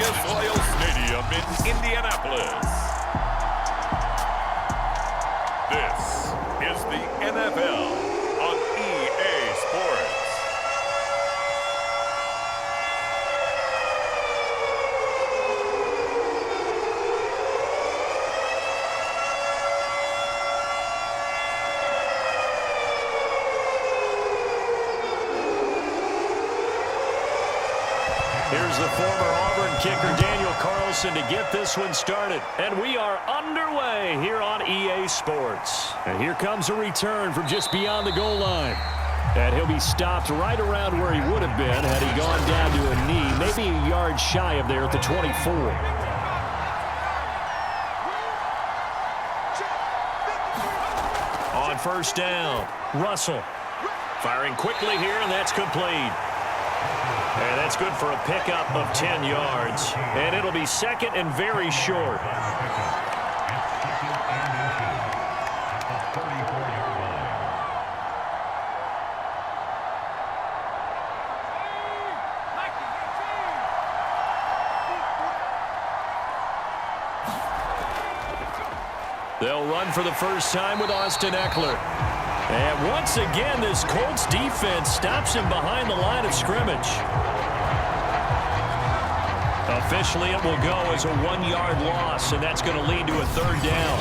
Lucas Oil Stadium in Indianapolis. This is the NFL on EA Sports. Here's the former Auburn kicker Daniel Carlson to get this one started. And we are underway here on EA Sports. And here comes a return from just beyond the goal line. And he'll be stopped right around where he would have been had he gone down to a knee, maybe a yard shy of there at the 24. On first down, Russell. Firing quickly here, and that's complete. And that's good for a pickup of 10 yards. And it'll be second and very short. They'll run for the first time with Austin Eckler. And once again, this Colts defense stops him behind the line of scrimmage. Officially, it will go as a 1-yard loss, and that's going to lead to a third down.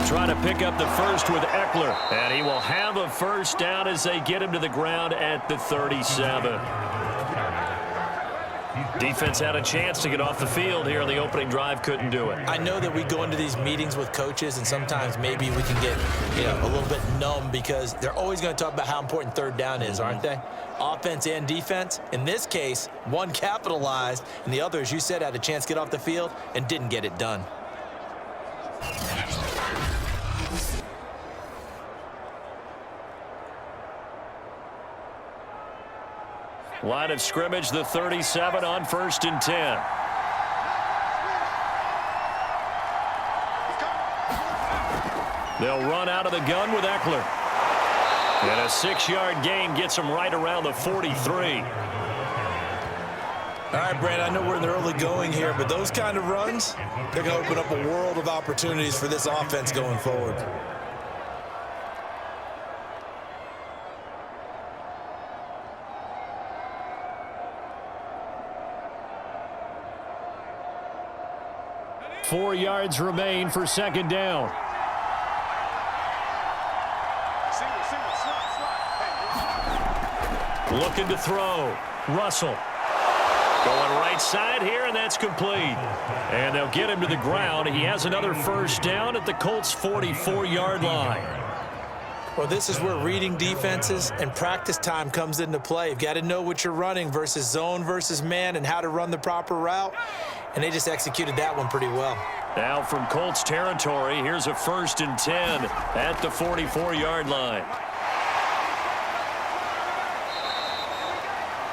Try to pick up the first with Eckler, and he will have a first down as they get him to the ground at the 37. Defense had a chance to get off the field here on the opening drive, couldn't do it. I know that we go into these meetings with coaches, and sometimes maybe we can get a little bit numb because they're always going to talk about how important third down is, aren't they? Offense and defense. In this case, one capitalized, and the other, as you said, had a chance to get off the field and didn't get it done. Line of scrimmage, the 37 on 1st and 10. They'll run out of the gun with Eckler. And a 6-yard gain gets him right around the 43. All right, Brandon, I know we're in the early going here, but those kind of runs, they're going to open up a world of opportunities for this offense going forward. Four yards remain for second down. Looking to throw. Russell. Going right side here, and that's complete. And they'll get him to the ground. He has another first down at the Colts' 44-yard line. Well, this is where reading defenses and practice time comes into play. You've got to know what you're running versus zone versus man and how to run the proper route. And they just executed that one pretty well. Now from Colts territory, here's a 1st and 10 at the 44-yard line.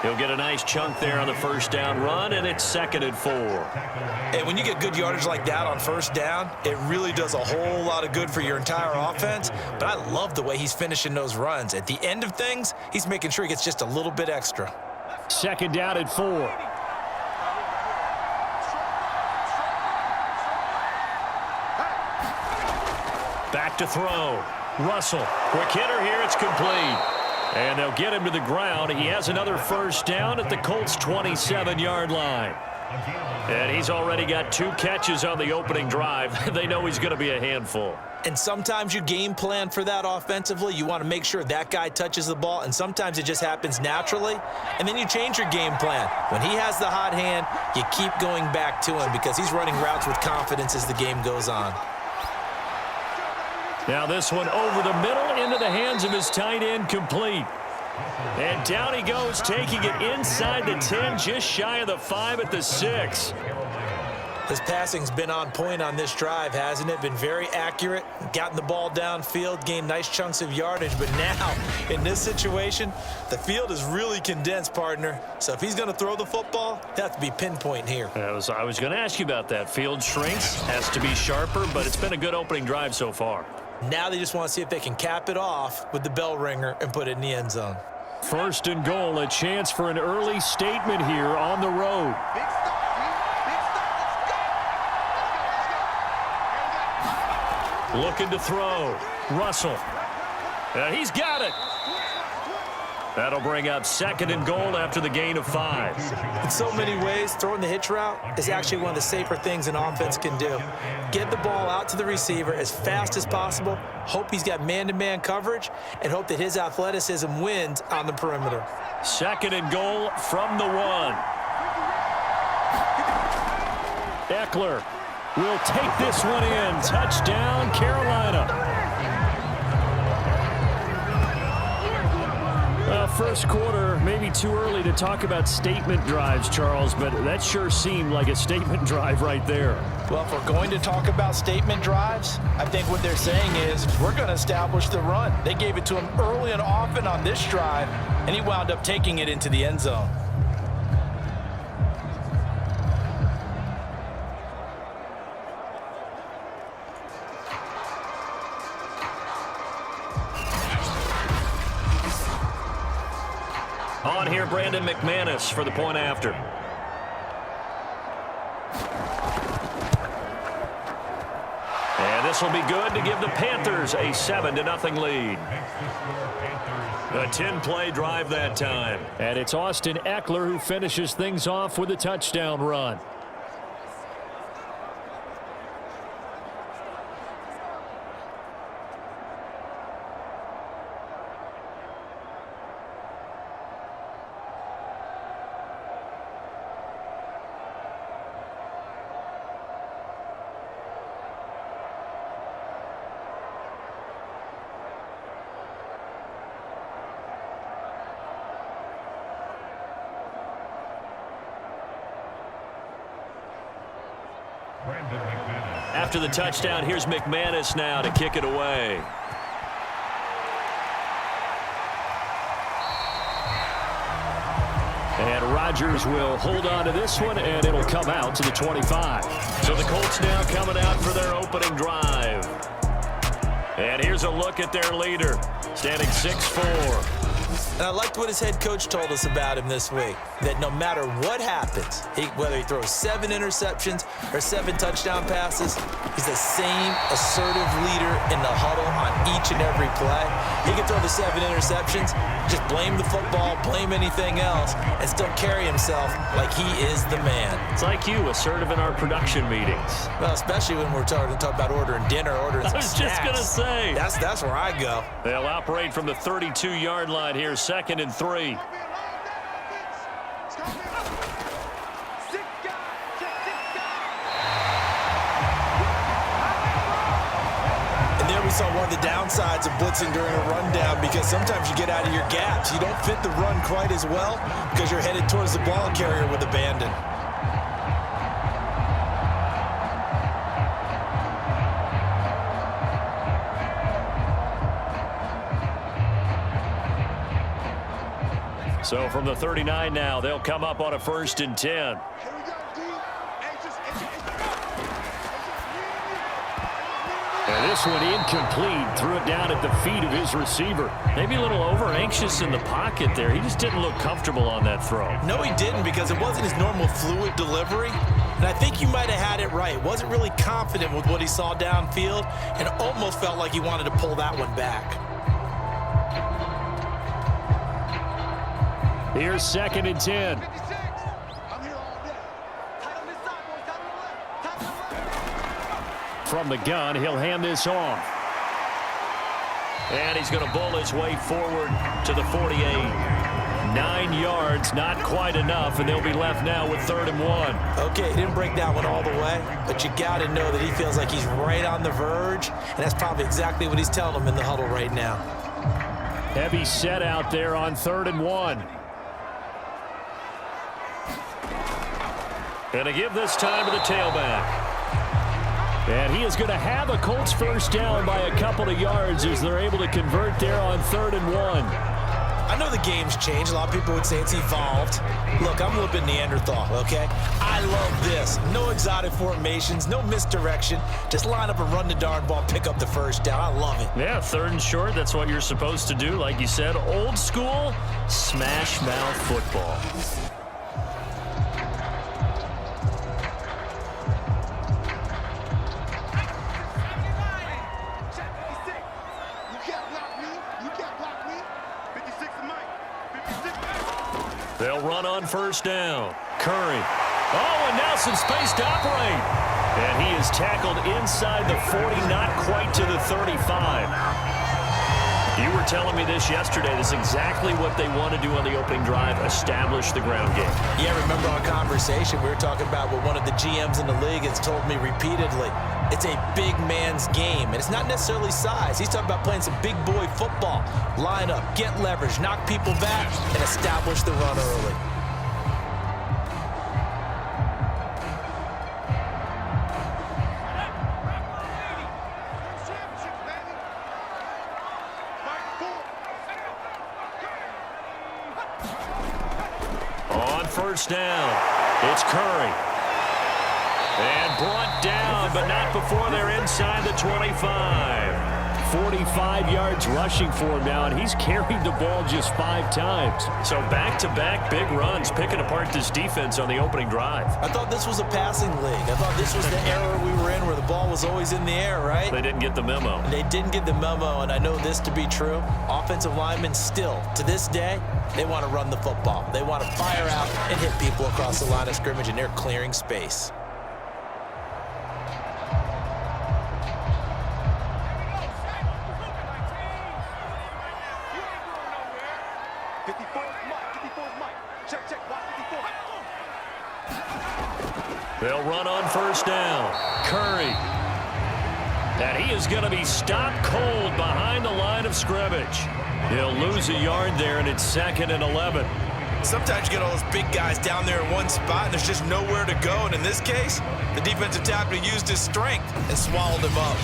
He'll get a nice chunk there on the first down run, and it's 2nd and 4. And when you get good yardage like that on first down, it really does a whole lot of good for your entire offense. But I love the way he's finishing those runs. At the end of things, he's making sure he gets just a little bit extra. 2nd down at 4. Back to throw. Russell. Quick hitter here. It's complete. And they'll get him to the ground. He has another first down at the Colts' 27-yard line. And he's already got 2 catches on the opening drive. They know he's going to be a handful. And sometimes you game plan for that offensively. You want to make sure that guy touches the ball, and sometimes it just happens naturally. And then you change your game plan. When he has the hot hand, you keep going back to him because he's running routes with confidence as the game goes on. Now this one over the middle into the hands of his tight end, complete. And down he goes, taking it inside the 10, just shy of the 5 at the 6. His passing's been on point on this drive, hasn't it? Been very accurate, gotten the ball downfield, gained nice chunks of yardage. But now, in this situation, the field is really condensed, partner. So if he's going to throw the ball, it has to be pinpoint here. I was going to ask you about that. Field shrinks, has to be sharper, but it's been a good opening drive so far. Now they just want to see if they can cap it off with the bell ringer and put it in the end zone. 1st and goal, a chance for an early statement here on the road. Looking to throw. Russell. He's got it. That'll bring up 2nd and goal after the gain of 5. In so many ways, throwing the hitch route is actually one of the safer things an offense can do. Get the ball out to the receiver as fast as possible, hope he's got man-to-man coverage, and hope that his athleticism wins on the perimeter. 2nd and goal from the 1. Eckler will take this one in. Touchdown, Carolina. First quarter, maybe too early to talk about statement drives, Charles, but that sure seemed like a statement drive right there. Well, if we're going to talk about statement drives, I think what they're saying is we're going to establish the run. They gave it to him early and often on this drive, and he wound up taking it into the end zone. On here, Brandon McManus for the point after. And this will be good to give the Panthers a 7-0 lead. A 10-play drive that time. And it's Austin Eckler who finishes things off with a touchdown run. After the touchdown, here's McManus now to kick it away. And Rodgers will hold on to this one, and it'll come out to the 25. So the Colts now coming out for their opening drive. And here's a look at their leader, standing 6'4". And I liked what his head coach told us about him this week, that no matter what happens, whether he throws 7 interceptions or 7 touchdown passes, he's the same assertive leader in the huddle on each and every play. He can throw the 7 interceptions, just blame the football, blame anything else, and still carry himself like he is the man. It's like you, assertive in our production meetings. Well, especially when we're talking about ordering dinner, ordering some snacks. I was just going to say. That's where I go. They'll operate from the 32-yard line here, 2nd and 3. We saw one of the downsides of blitzing during a rundown, because sometimes you get out of your gaps. You don't fit the run quite as well because you're headed towards the ball carrier with abandon. So from the 39 now, they'll come up on a 1st and 10. And this one incomplete. Threw it down at the feet of his receiver. Maybe a little over-anxious in the pocket there. He just didn't look comfortable on that throw. No, he didn't, because it wasn't his normal fluid delivery. And I think you might have had it right. Wasn't really confident with what he saw downfield and almost felt like he wanted to pull that one back. Here's 2nd and 10. From the gun, he'll hand this off. And he's going to bull his way forward to the 48. 9 yards, not quite enough, and they'll be left now with 3rd and 1. Okay, he didn't break that one all the way, but you got to know that he feels like he's right on the verge, and that's probably exactly what he's telling him in the huddle right now. Heavy set out there on 3rd and 1. And to give this time to the tailback. And he is going to have a Colts first down by a couple of yards as they're able to convert there on 3rd and 1. I know the game's changed. A lot of people would say it's evolved. Look, I'm a little bit Neanderthal, okay? I love this. No exotic formations, no misdirection. Just line up and run the darn ball and pick up the first down. I love it. Yeah, 3rd and short, that's what you're supposed to do. Like you said, old school, smash mouth football. They'll run on first down. Curry. Oh, and now some space to operate. And he is tackled inside the 40, not quite to the 35. You were telling me this yesterday. This is exactly what they want to do on the opening drive, establish the ground game. Yeah, remember our conversation? We were talking about what one of the GMs in the league has told me repeatedly. It's a big man's game, and it's not necessarily size. He's talking about playing some big boy football. Line up, get leverage, knock people back, and establish the run early. On first down, it's Curry. And brought down, but not before they're inside the 25. 45 yards rushing for him now, and he's carried the ball just 5 times. So back-to-back big runs, picking apart this defense on the opening drive. I thought this was a passing league. I thought this was the era we were in where the ball was always in the air, right? They didn't get the memo. They didn't get the memo, and I know this to be true. Offensive linemen still, to this day, they want to run the football. They want to fire out and hit people across the line of scrimmage, and they're clearing space. They'll run on first down. Curry. And he is going to be stopped cold behind the line of scrimmage. He'll lose a yard there, and it's 2nd and 11. Sometimes you get all those big guys down there in one spot, and there's just nowhere to go. And in this case, the defensive tackle used his strength and swallowed him up.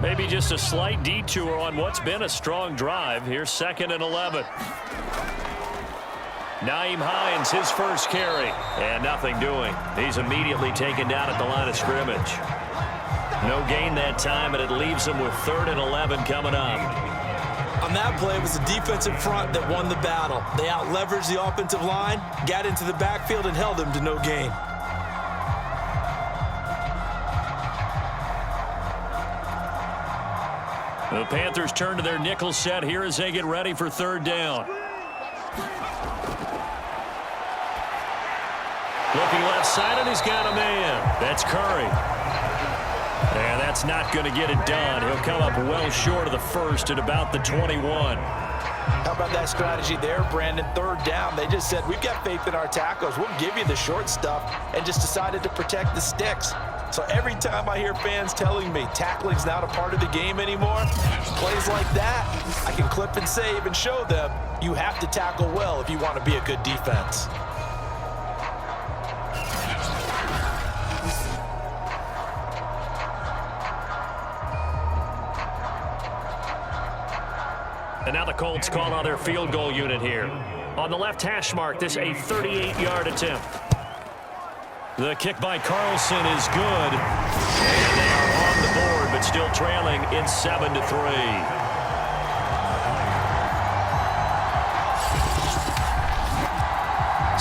Maybe just a slight detour on what's been a strong drive. Here's 2nd and 11. Naeem Hines, his first carry. And nothing doing. He's immediately taken down at the line of scrimmage. No gain that time, and it leaves him with 3rd and 11 coming up. On that play, it was the defensive front that won the battle. They out-leveraged the offensive line, got into the backfield, and held him to no gain. The Panthers turn to their nickel set here as they get ready for 3rd down. Looking left side, and he's got a man. That's Curry. And that's not going to get it done. He'll come up well short of the first at about the 21. How about that strategy there, Brandon? 3rd down. They just said, we've got faith in our tackles. We'll give you the short stuff, and just decided to protect the sticks. So every time I hear fans telling me tackling's not a part of the game anymore, plays like that, I can clip and save and show them you have to tackle well if you want to be a good defense. And now the Colts call on their field goal unit here. On the left hash mark, this a 38-yard attempt. The kick by Carlson is good. And they are on the board, but still trailing in 7-3.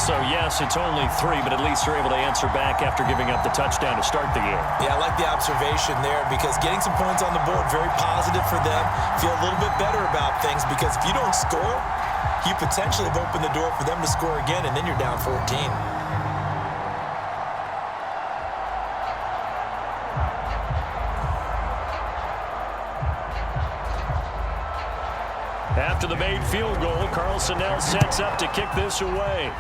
So, yes, it's only 3, but at least they're able to answer back after giving up the touchdown to start the game. Yeah, I like the observation there because getting some points on the board, very positive for them. Feel a little bit better about things because if you don't score, you potentially have opened the door for them to score again, and then you're down 14. after the made field goal. Carlson now sets up to kick this away.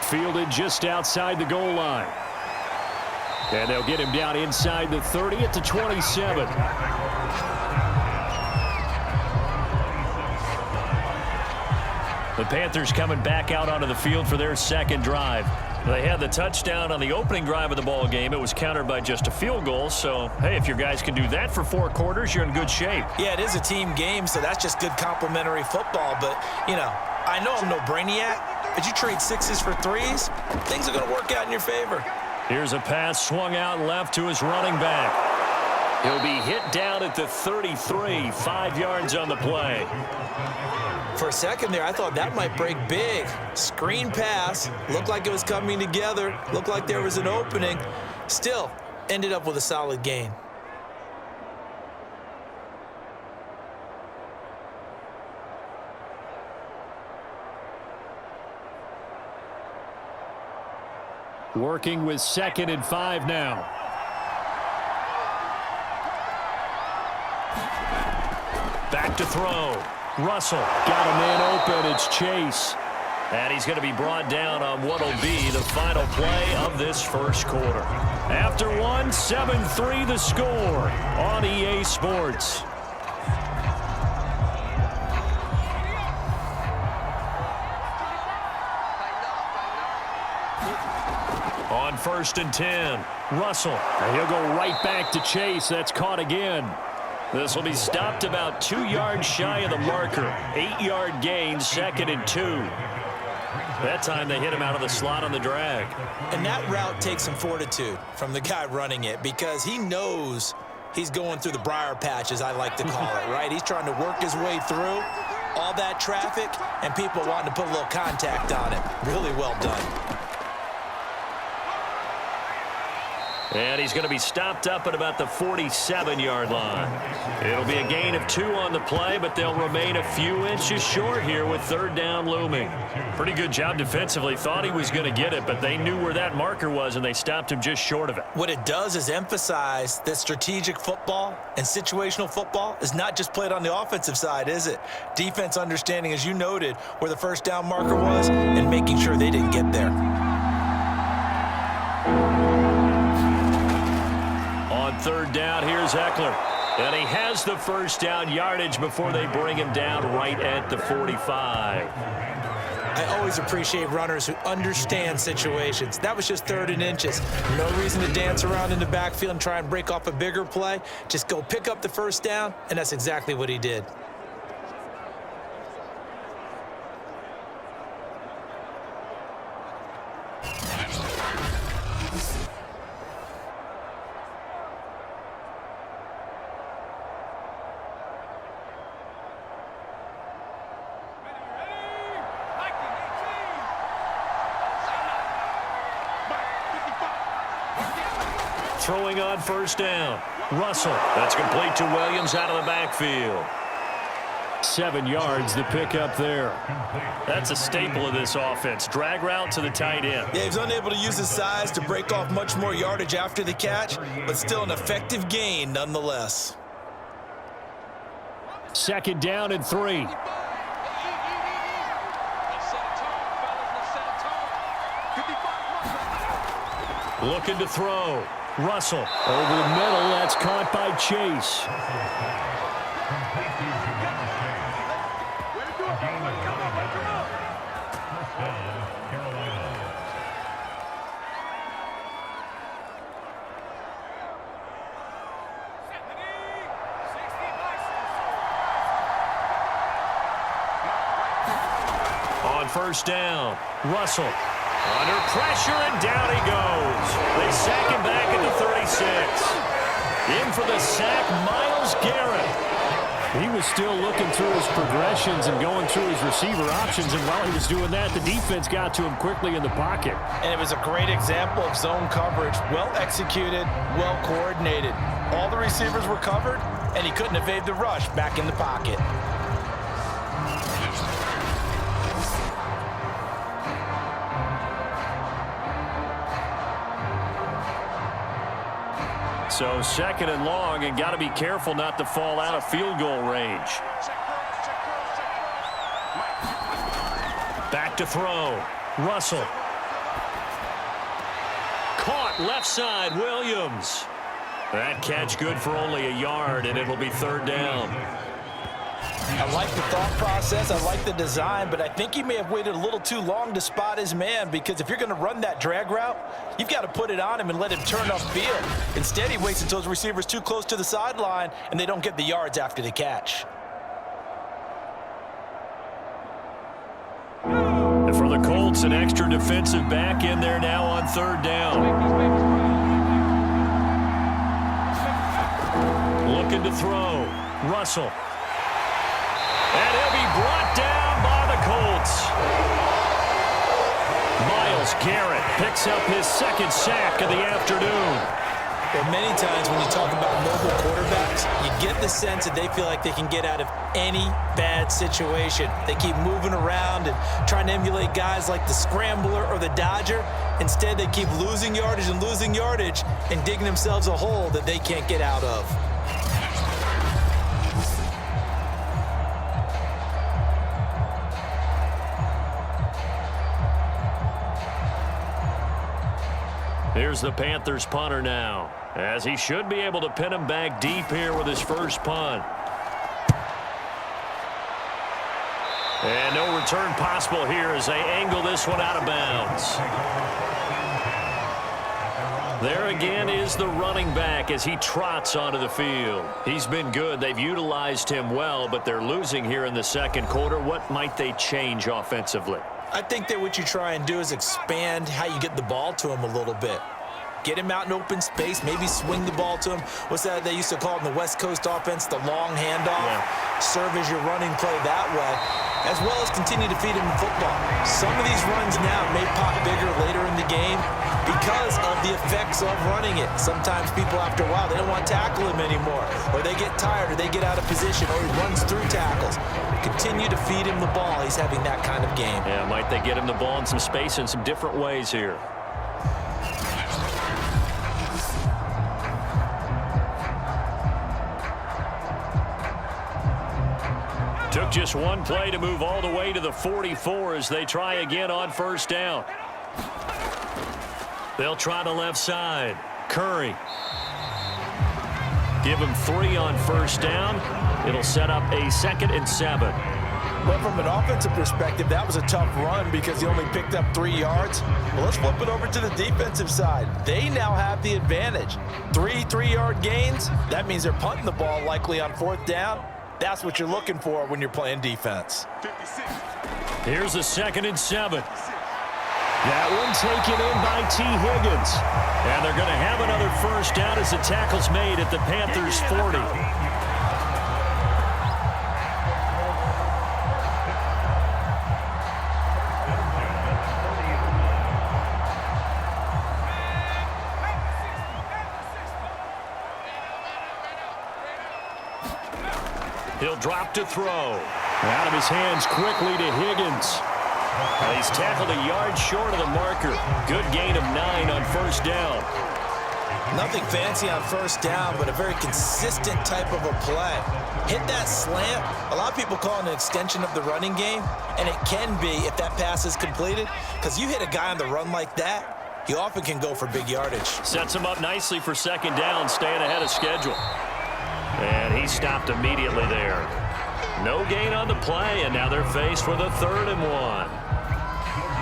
Fielded just outside the goal line. And they'll get him down inside the 30 at the 27. The Panthers coming back out onto the field for their second drive. They had the touchdown on the opening drive of the ball game. It was countered by just a field goal. So, hey, if your guys can do that for 4 quarters, you're in good shape. Yeah, it is a team game, so that's just good complementary football. But, you know, I know I'm no brainiac, but you trade 6s for 3s, things are going to work out in your favor. Here's a pass swung out left to his running back. He'll be hit down at the 33, 5 yards on the play. For a second there, I thought that might break big. Screen pass. Looked like it was coming together. Looked like there was an opening. Still, ended up with a solid gain. Working with 2nd and 5 now. Back to throw. Russell got a man open. It's Chase. And he's going to be brought down on what will be the final play of this first quarter. After one, 7-3 the score on EA Sports. On 1st and 10, Russell. And he'll go right back to Chase. That's caught again. This will be stopped about 2 yards shy of the marker. 8-yard gain, 2nd and 2. That time they hit him out of the slot on the drag. And that route takes some fortitude from the guy running it because he knows he's going through the briar patch, as I like to call it, right? He's trying to work his way through all that traffic and people wanting to put a little contact on it. Really well done. And he's going to be stopped up at about the 47-yard line. It'll be a gain of 2 on the play, but they'll remain a few inches short here with 3rd down looming. Pretty good job defensively. Thought he was going to get it, but they knew where that marker was, and they stopped him just short of it. What it does is emphasize that strategic football and situational football is not just played on the offensive side, is it? Defense understanding, as you noted, where the 1st down marker was and making sure they didn't get there. On 3rd down, here's Eckler. And he has the 1st down yardage before they bring him down right at the 45. I always appreciate runners who understand situations. That was just 3rd and inches. No reason to dance around in the backfield and try and break off a bigger play. Just go pick up the 1st down, and that's exactly what he did. Throwing on 1st down. Russell. That's complete to Williams out of the backfield. 7 yards the pick up there. That's a staple of this offense. Drag route to the tight end. Yeah, he was unable to use his size to break off much more yardage after the catch, but still an effective gain nonetheless. 2nd down and 3. Looking to throw. Russell over the middle. That's caught by Chase. On 1st down, Russell. Under pressure, and down he goes. They sack him back at the 36. In for the sack, Myles Garrett. He was still looking through his progressions and going through his receiver options, and while he was doing that, the defense got to him quickly in the pocket. And it was a great example of zone coverage. Well executed, well coordinated. All the receivers were covered, and he couldn't evade the rush back in the pocket. So 2nd and long, and got to be careful not to fall out of field goal range. Back to throw. Russell. Caught left side, Williams. That catch good for only a yard, and it'll be 3rd down. I like the thought process. I like the design, but I think he may have waited a little too long to spot his man, because if you're going to run that drag route, you've got to put it on him and let him turn upfield. Instead, he waits until his receiver's too close to the sideline, and they don't get the yards after the catch. And for the Colts, an extra defensive back in there now on 3rd down. Looking to throw. Russell. And he'll be brought down by the Colts. Myles Garrett picks up his 2nd sack of the afternoon. Well, many times when you talk about mobile quarterbacks, you get the sense that they feel like they can get out of any bad situation. They keep moving around and trying to emulate guys like the Scrambler or the Dodger. Instead, they keep losing yardage and digging themselves a hole that they can't get out of. Here's the Panthers punter now, as he should be able to pin him back deep here with his first punt. And no return possible here as they angle this one out of bounds. There again is the running back as he trots onto the field. He's been good. They've utilized him well, but they're losing here in the 2nd quarter. What might they change offensively? I think that what you try and do is expand how you get the ball to him a little bit. Get him out in open space, maybe swing the ball to him. What's that they used to call it in the West Coast offense, the long handoff? Yeah. Serve as your running play that way, as well as continue to feed him the football. Some of these runs now may pop bigger later in the game because of the effects of running it. Sometimes people, after a while, they don't want to tackle him anymore, or they get tired, or they get out of position, or he runs through tackles. Continue to feed him the ball. He's having that kind of game. Yeah, might they get him the ball in some space in some different ways here. Took just one play to move all the way to the 44 as they try again on 1st down. They'll try the left side. Curry. Give him 3 on 1st down. It'll set up a 2nd and 7. Well, from an offensive perspective, that was a tough run because he only picked up 3 yards. Well, let's flip it over to the defensive side. They now have the advantage. 3 3-yard gains. That means they're punting the ball likely on 4th down. That's what you're looking for when you're playing defense. Here's a 2nd and 7. That one taken in by T. Higgins. And they're going to have another 1st down as the tackle's made at the Panthers' 40. He'll drop to throw. Out of his hands quickly to Higgins. He's tackled a yard short of the marker. Good gain of 9 on 1st down. Nothing fancy on 1st down, but a very consistent type of a play. Hit that slant. A lot of people call it an extension of the running game, and it can be if that pass is completed, because you hit a guy on the run like that, he often can go for big yardage. Sets him up nicely for 2nd down, staying ahead of schedule. And he stopped immediately there. No gain on the play, and now they're faced with a 3rd and 1.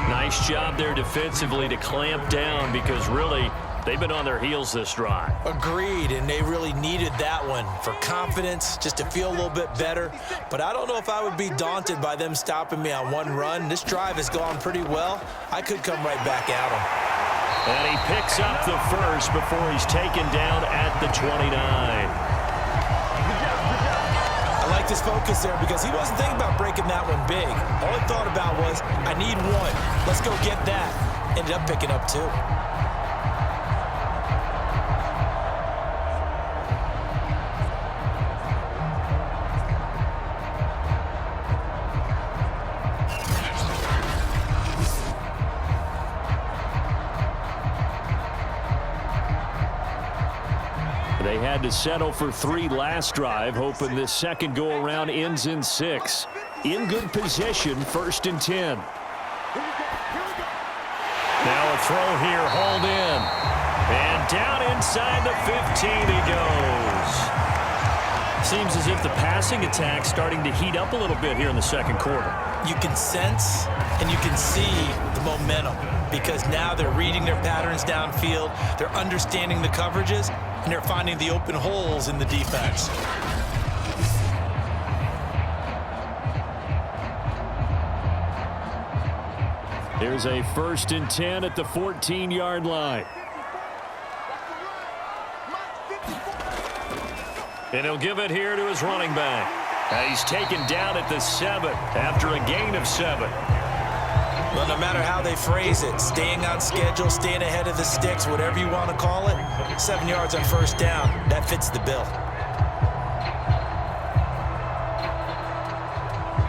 Nice job there defensively to clamp down because really they've been on their heels this drive. Agreed, and they really needed that one for confidence, just to feel a little bit better. But I don't know if I would be daunted by them stopping me on one run. This drive has gone pretty well. I could come right back at them. And he picks up the 1st before he's taken down at the 29. I like this focus there because he wasn't thinking about breaking that one big. All he thought about was, I need 1. Let's go get that. Ended up picking up 2. had to settle for 3 last drive, hoping this second go-around ends in 6. In good position, 1st and 10. Now a throw here, hauled in. And down inside the 15 he goes. Seems as if the passing attack's starting to heat up a little bit here in the second quarter. You can sense and you can see the momentum because now they're reading their patterns downfield, they're understanding the coverages, and they're finding the open holes in the defense. Here's a 1st and 10 at the 14-yard line. And he'll give it here to his running back. He's taken down at the 7 after a gain of 7. Well, no matter how they phrase it, staying on schedule, staying ahead of the sticks, whatever you want to call it, 7 yards on 1st down, that fits the bill.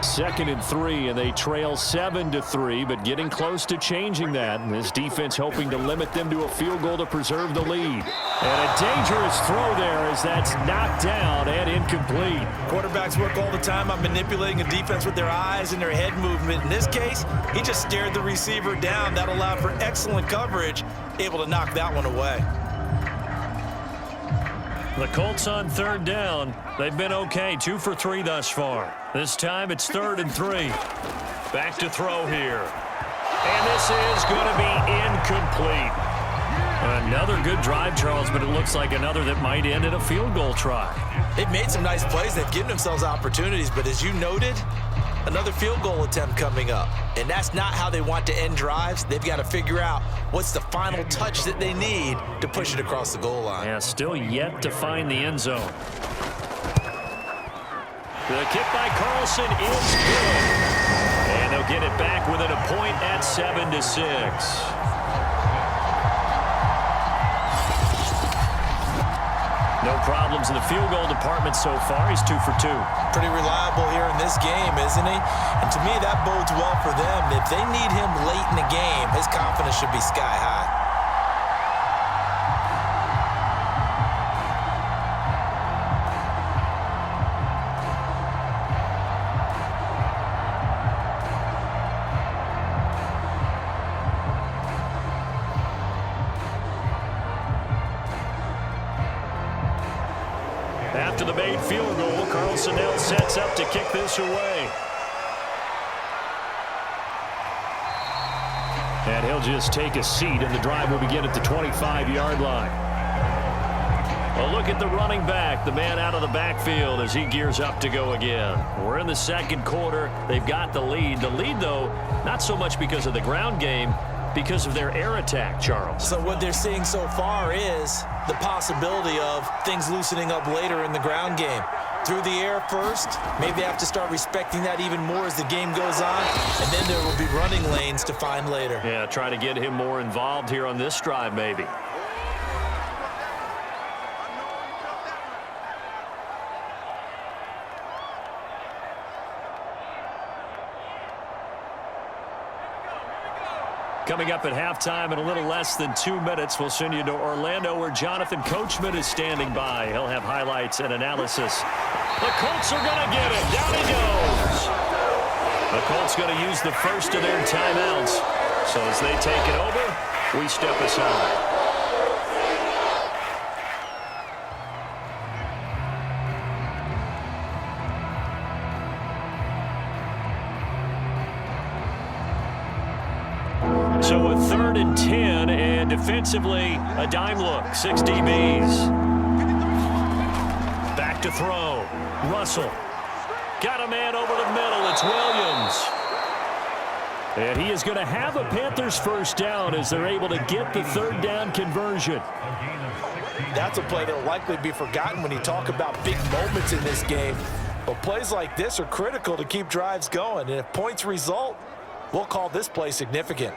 2nd and 3, and they trail 7-3, but getting close to changing that. And this defense hoping to limit them to a field goal to preserve the lead. And a dangerous throw there as that's knocked down and incomplete. Quarterbacks work all the time on manipulating a defense with their eyes and their head movement. In this case, he just stared the receiver down. That allowed for excellent coverage, able to knock that one away. The Colts on 3rd down. They've been okay, 2 for 3 thus far. This time it's 3rd and 3. Back to throw here. And this is going to be incomplete. Another good drive, Charles, but it looks like another that might end in a field goal try. They've made some nice plays. They've given themselves opportunities, but as you noted, another field goal attempt coming up. And that's not how they want to end drives. They've got to figure out what's the final touch that they need to push it across the goal line. Yeah, still yet to find the end zone. The kick by Carlson is good. And they'll get it back within a point at 7-6. No problems in the field goal department so far. He's 2 for 2. Pretty reliable here in this game, isn't he? And to me, that bodes well for them. If they need him late in the game, his confidence should be sky high. After the made field goal, Carlson now sets up to kick this away. And he'll just take a seat, and the drive will begin at the 25-yard line. Well, look at the running back, the man out of the backfield as he gears up to go again. We're in the second quarter. They've got the lead. The lead, though, not so much because of the ground game, because of their air attack, Charles. So what they're seeing so far is the possibility of things loosening up later in the ground game. Through the air first, maybe they have to start respecting that even more as the game goes on, and then there will be running lanes to find later. Yeah, try to get him more involved here on this drive, maybe. Coming up at halftime in a little less than 2 minutes, we'll send you to Orlando where Jonathan Coachman is standing by. He'll have highlights and analysis. The Colts are going to get it. Down he goes. The Colts going to use the first of their timeouts. So as they take it over, we step aside. So a 3rd and 10, and defensively, a dime look. 6 DBs. Back to throw. Russell. Got a man over the middle. It's Williams. And he is going to have a Panthers first down as they're able to get the 3rd down conversion. That's a play that will likely be forgotten when you talk about big moments in this game. But plays like this are critical to keep drives going. And if points result, we'll call this play significant.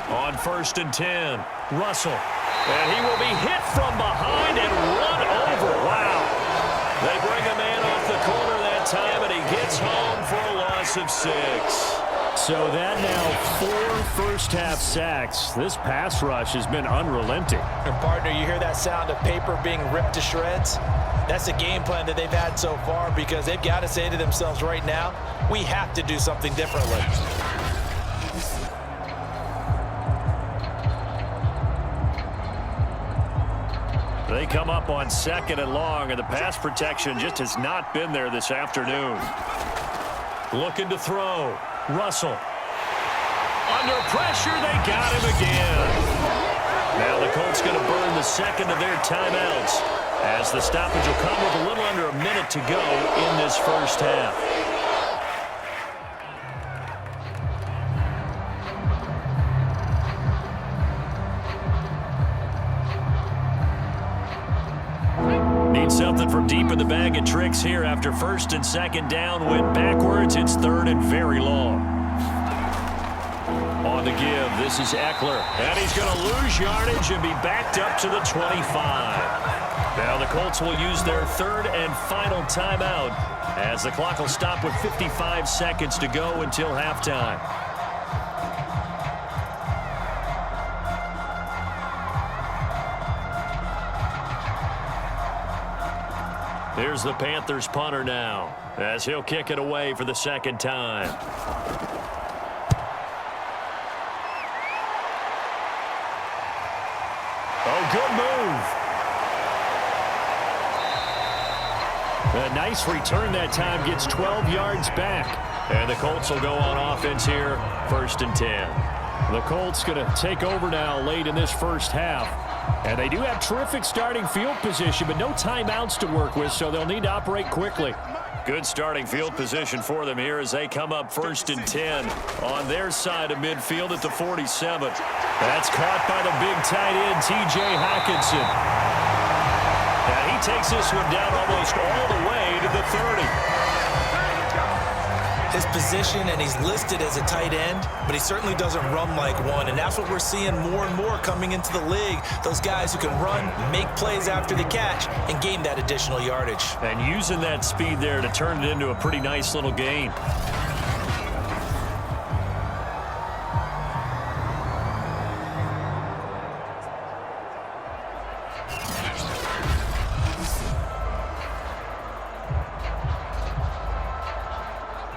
On 1st and 10, Russell And he will be hit from behind and run over. Wow. They bring a man off the corner that time, and he gets home for a loss of 6. So that now 4 first-half sacks. This pass rush has been unrelenting. And partner, you hear that sound of paper being ripped to shreds? That's the game plan that they've had so far, because they've got to say to themselves right now, we have to do something differently. They come up on 2nd and long, and the pass protection just has not been there this afternoon. Looking to throw. Russell. Under pressure, they got him again. Now the Colts going to burn the second of their timeouts, as the stoppage will come with a little under a minute to go in this first half. Need something from deep in the bag of tricks here after 1st and 2nd down. Went backwards. It's 3rd and very long. On the give, this is Eckler. And he's going to lose yardage and be backed up to the 25. Now the Colts will use their 3rd and final timeout, as the clock will stop with 55 seconds to go until halftime. Here's the Panthers punter now, as he'll kick it away for the 2nd time. Oh, good move. A nice return that time, gets 12 yards back. And the Colts will go on offense here, 1st and 10. The Colts going to take over now late in this first half. And they do have terrific starting field position, but no timeouts to work with, so they'll need to operate quickly. Good starting field position for them here as they come up 1st and 10 on their side of midfield at the 47. That's caught by the big tight end, T.J. Hockenson. And he takes this one down almost all the way to the 30. His position, and he's listed as a tight end, but he certainly doesn't run like one, and that's what we're seeing more and more coming into the league. Those guys who can run, make plays after the catch, and gain that additional yardage. And using that speed there to turn it into a pretty nice little gain.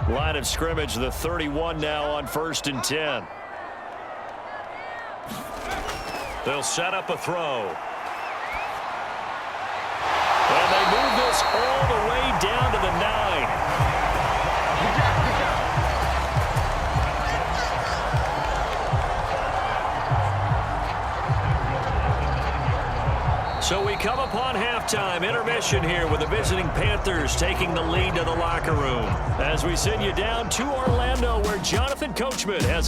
Line of scrimmage, the 31 now on 1st and 10. They'll set up a throw. And they move this all the way down to the 9. So we come upon halftime, intermission here with the visiting Panthers taking the lead to the locker room, as we send you down to Orlando, where Jonathan Coachman has